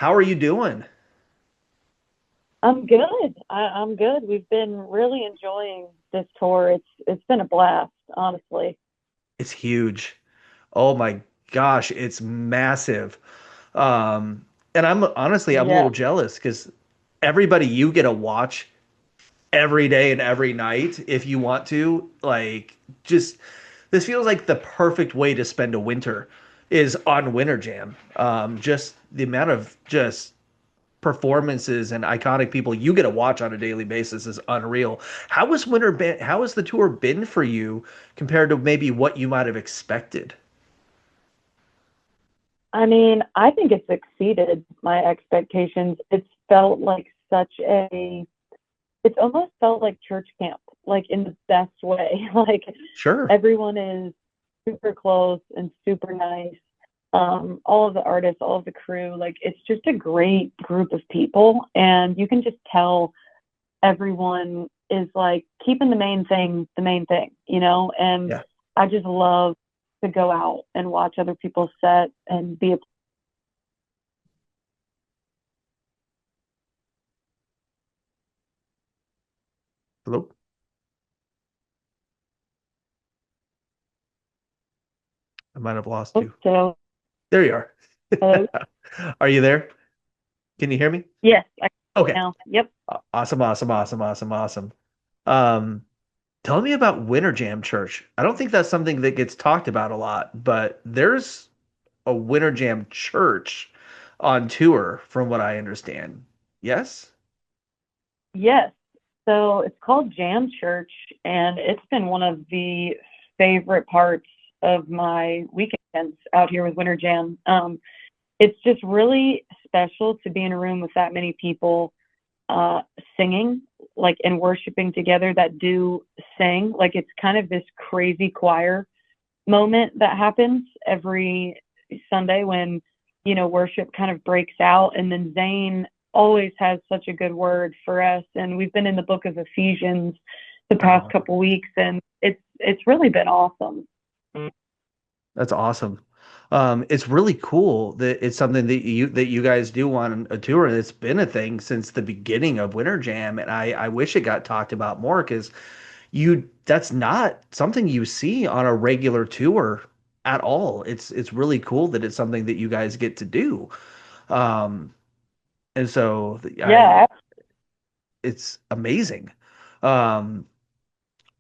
How are you doing? I'm good. I'm good. We've been really enjoying this tour. It's been a blast, honestly. It's huge. Oh my gosh, it's massive. And I'm a Yeah. little jealous because everybody you get to watch every day and every night if you want to, like just this feels like the perfect way to spend a winter is on Winter Jam. Just the amount of just performances and iconic people you get to watch on a daily basis is unreal. How has the tour been for you compared to maybe what you might have expected? I mean, I think it's exceeded my expectations. It's almost felt like church camp, like in the best way. Like Sure. everyone is super close and super nice. All of the artists, all of the crew, like it's just a great group of people, and you can just tell everyone is like keeping the main thing, and Yeah. I just love to go out and watch other people's set and be a Hello? I might have lost you. so There you are. uh, Are you there? Can you hear me? yes, I Okay. now. Yep. Awesome, awesome, awesome, awesome, awesome. Um, Tell me about Winter Jam Church. I don't think that's something that gets talked about a lot, but there's a Winter Jam Church on tour, from what I understand. Yes? Yes. So it's called Jam Church, and it's been one of the favorite parts of my weekends out here with Winter Jam. It's just really special to be in a room with that many people uh, singing, like, and worshiping together that do sing. Like, it's kind of this crazy choir moment that happens every Sunday when, worship kind of breaks out. And then Zane always has such a good word for us. And we've been in the book of Ephesians the past Oh, couple weeks, and it's really been awesome. that's awesome. It's really cool that it's something that you guys do on a tour, and it's been a thing since the beginning of Winter Jam, and I wish it got talked about more because you that's not something you see on a regular tour at all. It's really cool that it's something that you guys get to do. Um, and so I Yeah. it's amazing. Um,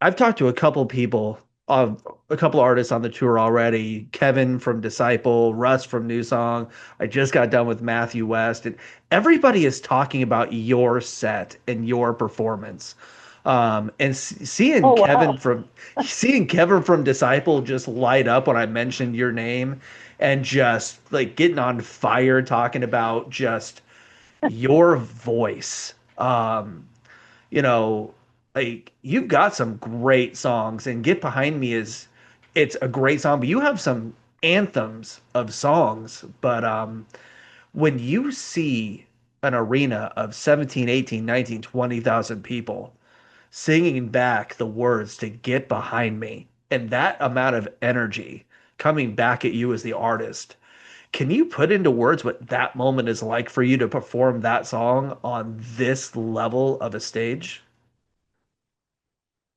I've talked to a couple people, a couple artists on the tour already. Kevin from Disciple, Russ from New Song. I just got done with Matthew West, and everybody is talking about your set and your performance. And Oh, wow. seeing Kevin from Disciple just light up when I mentioned your name, and just like getting on fire talking about just your voice. You know, like you've got some great songs, and Get Behind Me is it's a great song, but you have some anthems of songs. But when you see an arena of 17, 18, 19, 20,000 people singing back the words to Get Behind Me and that amount of energy coming back at you as the artist, can you put into words what that moment is like for you to perform that song on this level of a stage?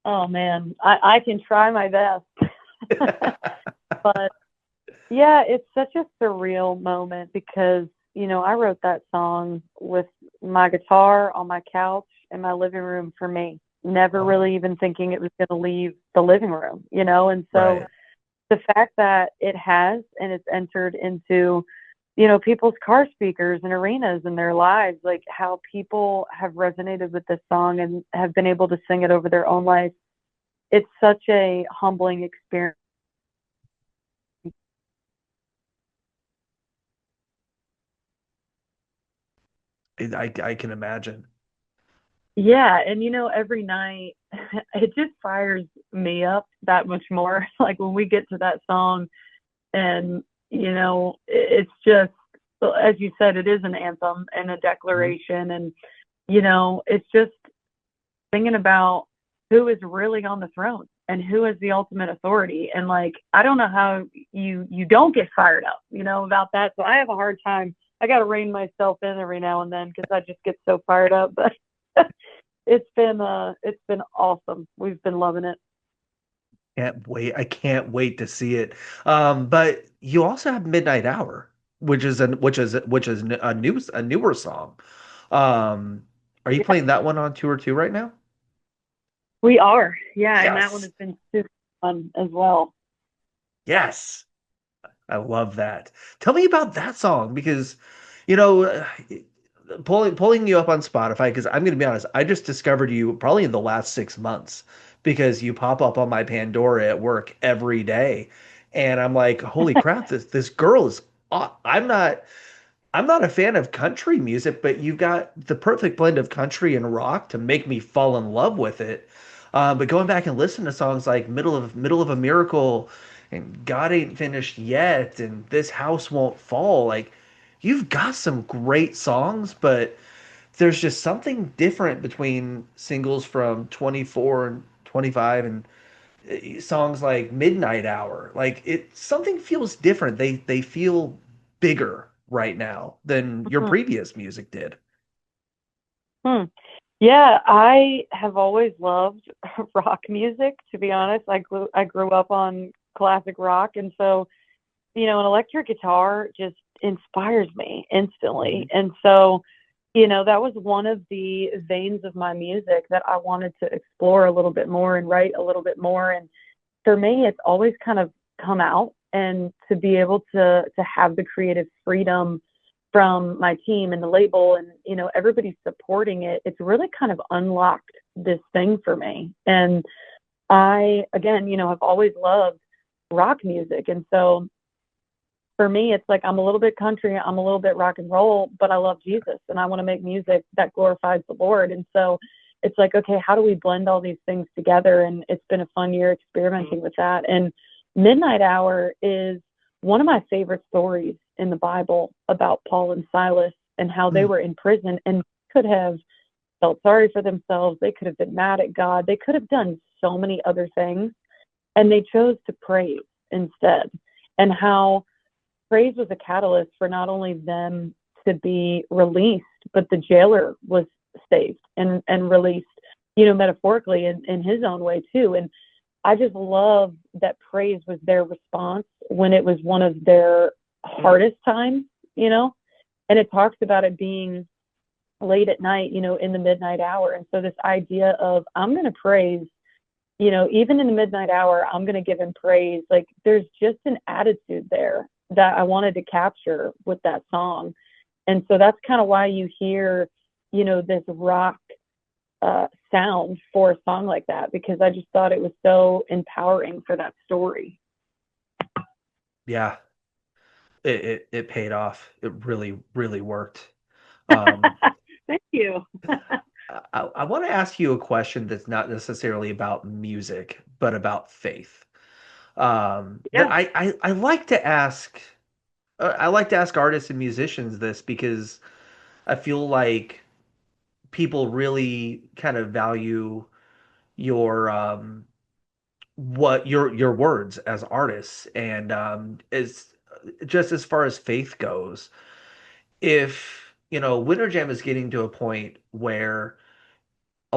Oh man, I can try my best. But yeah, it's such a surreal moment because, I wrote that song with my guitar on my couch in my living room for me, never Oh, really even thinking it was going to leave the living room, and so right. the fact that it has and it's entered into, people's car speakers and arenas in their lives, like how people have resonated with this song and have been able to sing it over their own life. It's such a humbling experience. I can imagine. Yeah, and every night it just fires me up that much more. Like when we get to that song, and it's just, well, as you said, it is an anthem and a Mhm. declaration, and it's just thinking about who is really on the throne and who is the ultimate authority. And like, I don't know how you don't get fired up, about that. So I have a hard time I got to rein myself in every now and then because I just get so fired up. But it's been awesome. We've been loving it. Can't wait. I can't wait to see it. But you also have Midnight Hour, which is a newer song. Um, are you Yeah, playing that one on tour too right now? we are. Yeah, and that one Yes. has been super fun as well. Yes. I love that. Tell me about that song because, you know, pulling you up on Spotify because I'm going to be honest, I just discovered you probably in the last 6 months because you pop up on my Pandora at work every day, and I'm like, holy crap, this girl is. I'm not a fan of country music, but you've got the perfect blend of country and rock to make me fall in love with it. But going back and listening to songs like "Middle of a Miracle" and "God Ain't Finished Yet" and "This House Won't Fall," like you've got some great songs, but there's just something different between singles from 24 and 25 and songs like Midnight Hour. Like it something feels different. They feel bigger right now than your Hmm. previous music did. Hmm. Yeah, I have always loved rock music, to be honest. I grew up on classic rock, and so, an electric guitar just inspires me instantly. Mhm. And so, that was one of the veins of my music that I wanted to explore a little bit more and write a little bit more. And for me, it's always kind of come out, and to be able to have the creative freedom from my team and the label, and everybody supporting it, it's really kind of unlocked this thing for me. And I, again, have always loved rock music. And so for me, it's like I'm a little bit country, I'm a little bit rock and roll, but I love Jesus and I want to make music that glorifies the Lord. And so it's like, okay, how do we blend all these things together? And it's been a fun year experimenting with that. And Midnight Hour is one of my favorite stories in the Bible about Paul and Silas and how they Mm. were in prison and could have felt sorry for themselves. They could have been mad at God. They could have done so many other things, and they chose to praise instead. And how praise was a catalyst for not only them to be released, but the jailer was saved and released, metaphorically in his own way too. And I just love that praise was their response when it was one of their hardest times, you know, and it talks about it being late at night, in the midnight hour. And so this idea of I'm going to praise, even in the midnight hour, I'm going to give him praise. Like there's just an attitude there that I wanted to capture with that song. And so that's kind of why you hear, this rock sound for a song like that, because I just thought it was so empowering for that story. Yeah, it paid off. It really, really worked. Um, Thank you. I want to ask you a question that's not necessarily about music, but about faith. That Yeah. I like to ask. I like to ask artists and musicians this because I feel like people really kind of value your what your words as artists and as just as far as faith goes. If Winter Jam is getting to a point where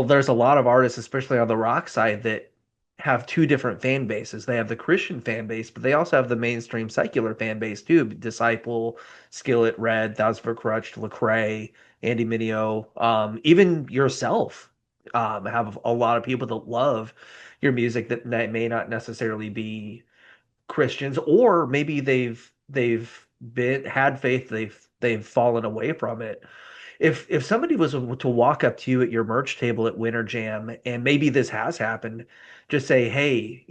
there's a lot of artists, especially on the rock side, that have two different fan bases. They have the Christian fan base, but they also have the mainstream secular fan base too. Disciple, Skillet, Red, Thousand Foot Crutch, Lecrae, Andy Mineo, even yourself, have a lot of people that love your music that may not necessarily be Christians, or maybe they've been had faith, they've fallen away from it. If somebody was to walk up to you at your merch table at Winter Jam, and maybe this has happened, just say, "Hey,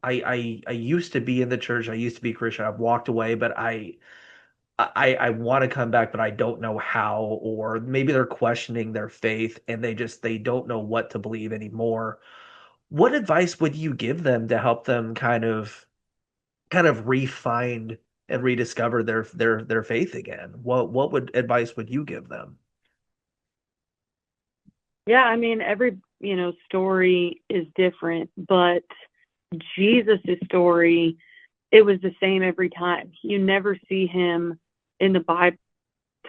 I used to be in the church. I used to be Christian. I've walked away, but I want to come back, but I don't know how." Or maybe they're questioning their faith and they don't know what to believe anymore. What advice would you give them to help them kind of refine and rediscover their faith again? What would advice would you give them? Yeah, I mean, every, story is different, but Jesus' story, it was the same every time. You never see him in the Bible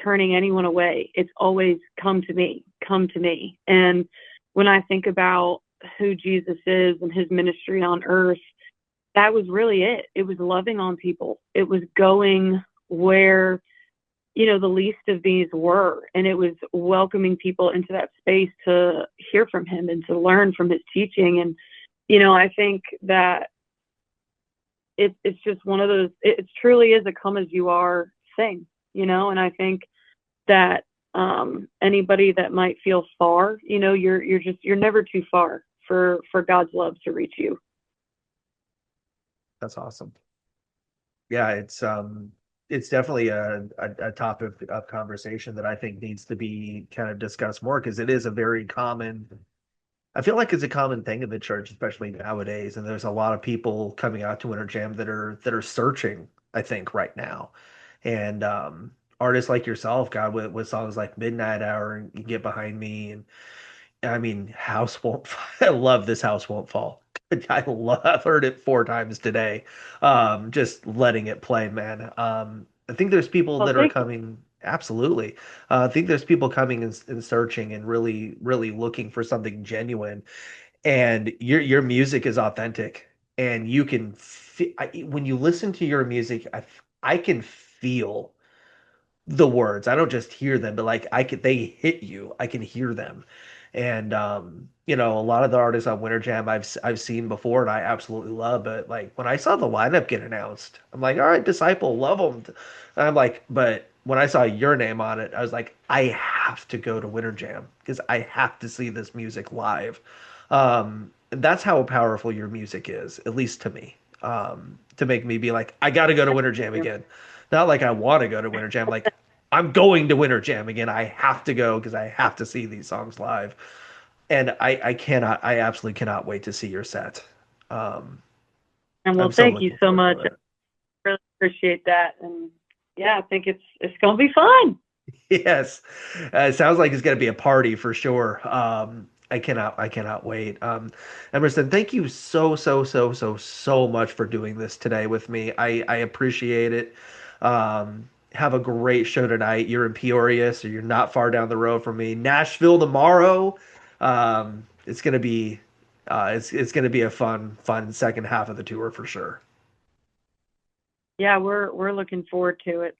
turning anyone away. It's always come to me, come to me. And when I think about who Jesus is and his ministry on earth, that was really it. It was loving on people. It was going where, the least of these were. And it was welcoming people into that space to hear from him and to learn from his teaching. And, I think that it's just one of those, it truly is a come as you are thing, and I think that anybody that might feel far, you're never too far for God's love to reach you. That's awesome. Yeah, it's definitely a topic of conversation that I think needs to be kind of discussed more because it is a very common. I feel like it's a common thing in the church, especially nowadays, and there's a lot of people coming out to Winter Jam that are searching, I think, right now. And artists like yourself, God, with songs like Midnight Hour and You Get Behind Me, and I mean, House Won't. I love this House Won't Fall. I've heard it 4 times today. Just letting it play, man. I think there's people Well, that are thank you. coming. Absolutely. I think there's people coming and searching and really, really looking for something genuine. And your music is authentic, and you can when you listen to your music, I can feel the words. I don't just hear them, but like they hit you. I can hear them. And a lot of the artists on Winter Jam I've seen before and I absolutely love, but like when I saw the lineup get announced, I'm like, all right, Disciple, love them. And I'm like, but when I saw your name on it, I was like, I have to go to Winter Jam because I have to see this music live. And that's how powerful your music is, at least to me. To make me be like, I got to go to Winter Jam again. Not like I want to go to Winter Jam, like I'm going to Winter Jam again. I have to go because I have to see these songs live. And I absolutely cannot wait to see your set. Um, And I'm well, so thank you looking so forward much. to I it. really appreciate that. And yeah, I think it's gonna be fun. Yes, it sounds like it's going to be a party for sure. I cannot wait. Emerson, thank you so much for doing this today with me. I appreciate it. Have a great show tonight. You're in Peoria, so you're not far down the road from me. Nashville tomorrow. It's gonna be, it's gonna be a fun second half of the tour for sure. Yeah, we're looking forward to it.